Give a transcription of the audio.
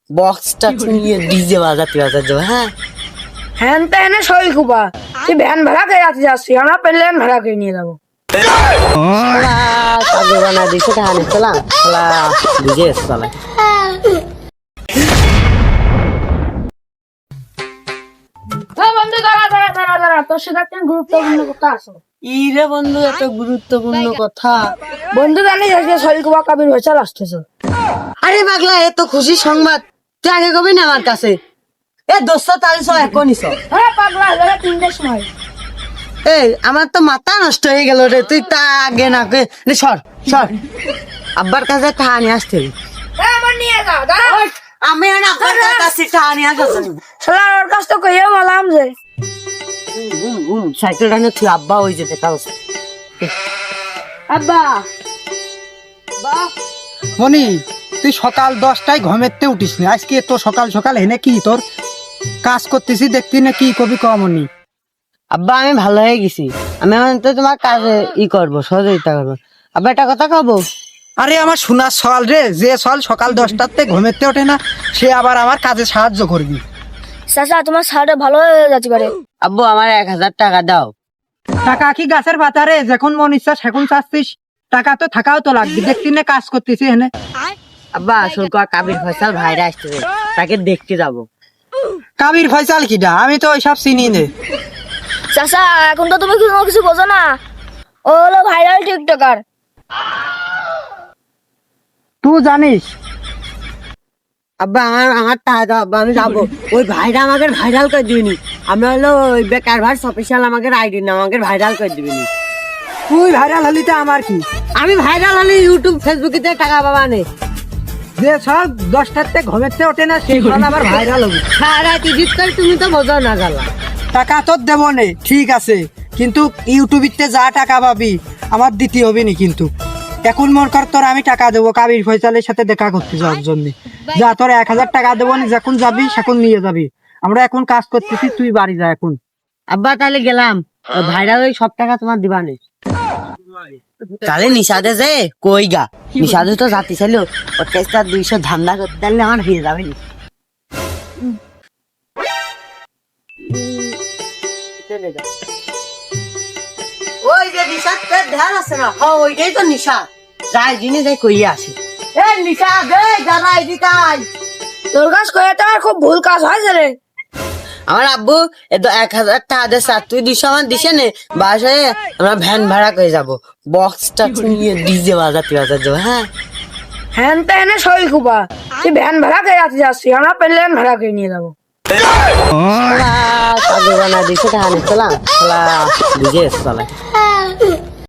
বক্সটা নিয়ে ডিজে বাজাতে যাবো। হ্যাঁ হ্যান তাই না সই কুবা তুই ভ্যান ভাড়া করে যাতে যাচ্ছি, আমরা প্লেন ভাড়া করে নিয়ে যাবো। কাজে বানা দিছে ধান চলাম ডিজে চলে। বন্ধু দাঁড়া দাঁড়া দাঁড়া দাঁড়া, তোর সাথে একটা গুরুত্বপূর্ণ কথা আছে। ইরে বন্ধু, এত গুরুত্বপূর্ণ কথা। বন্ধু জানিস আজকে সই কুবা কাবির হয়েছে আসতেছে। আরে পাগলা, এ তো খুশি সংবাদ, তুই আগে কবি না আমার কাছে। এ দোস্ত তাহলে সব এখনই সব। হ্যাঁ পাগলা, বেলা 3টার সময়। এই আমার তো মাথা নষ্ট হয়ে গেল রে, তুই তা আগে না সর সর, আব্বার কাছে টাকা নিয়ে আসতে হবে। আমার নিয়ে যা দাঁড়া। আমি আর আব্বার কাছে টাকা নিয়ে আসতে হবে। শালা ওর কাছ তো কইও বললাম যে সাইকেলটা নিয়ে তুই আব্বা ওই যেতে কাল আব্বা। মনি, তুই সকাল 10টায় ঘুমেতে উঠিস না, আজকে তো সকাল সকাল হেনে কি তোর কাজ করতেছি দেখতি না, কি কবি কমনি? আব্বা আমি ভালো হয়ে গেছি, আমি এখন তো তোমার কাজে করবো, সহযোগিতা করবো। আব্বা একটা কথা কবো? আরে আমার সোনার সকাল রে, যে সকাল 10টাতে ঘুমেতে ওঠে না সে আবার আমার কাজে সাহায্য করবি। চাচা তোমার শার্ট ভালো হয়ে যাচ্ছে পারে। আব্বু আমার 1000 টাকা দাও। টাকা কি গাছের পাতা রে, যখন মন ইচ্ছা সেখন চাচ্ছিস, টাকা তো থাকাও তো লাগবে, দেখতি না কাজ করতেছি হেনে। আব্বা আসল কাবির ফয়সাল ভাইরা আসতেছে, তাকে দেখতে যাবো। কাবির ফয়সাল কিডা? আমি তো ওইসব চিনি নে। চাচা এখন তো তুমি কোনো কিছু বোঝো না, ও হলো ভাইরাল টিকটকার। তুই জানিস? আব্বা আমার টাকা দাও আব্বা, আমি যাবো। ওই ভাইরা আমাকে ভাইরাল করে দিবিনি, আমরা হলো ওই বেকার ভাই অফিসিয়াল আমাকে আইডি না, আমাকে ভাইরাল করে দিবিনি। তুই ভাইরাল হলি তো আমার কি? আমি ভাইরাল হলে ইউটিউব ফেসবুকে টাকা পাবা নে। যে সব 10টাতে ঘুমেতে ওঠে না সেই আবার ভাইরাল হবে। সারা টিকিট করে তুমি তো বোঝো না গালা। টাকা তোর দেবো নে, ঠিক আছে, কিন্তু ইউটিউবিতে যা টাকা পাবি আমার দিতে হবে নি। কিন্তু এখন মন কর তোর আমি টাকা দেবো কাবির ফয়সালের সাথে দেখা করতে যাওয়ার জন্য। যা, তোর 1000 টাকা দেবো নি, যখন যাবি সেখন নিয়ে যাবি। আমরা এখন কাজ করতেছি, তুই বাড়ি যা এখন। আব্বা তাহলে গেলাম, ভাইরাল ওই সব টাকা তোমার দিবানে। তাহলে নিশাদে যে কই গা, নিশাদে তো জাতি ছিল ওর কাছে 200 ধান্দা করতে পারলে আমার হয়ে যাবে নি। ওই যে নিশাদ ধ্যান আছে না, হ্যাঁ ওইটাই তো নিশাদ। যাই জিনিস যাই কইয়া আসে। এ নিশাদ যারা এদিকে আয়। তোর কাজ করে তো আমার খুব ভুল কাজ হয়েছে রে। আমার আব্বু এ তো 1000 টাকা দিচ্ছে, তুই 200 আমার দিছে নে, বাসায় আমরা ভ্যান ভাড়া করে যাবো, বক্সটা নিয়ে ডিজে বাজাতে যাবো। হ্যাঁ হ্যান তাই না সই কুবা তুই ভ্যান ভাড়া করে যাতে যাচ্ছি, আমরা প্লেন ভাড়া করে নিয়ে যাবো। কাজে বানা দিছে ধান চলাম ডিজে চলে।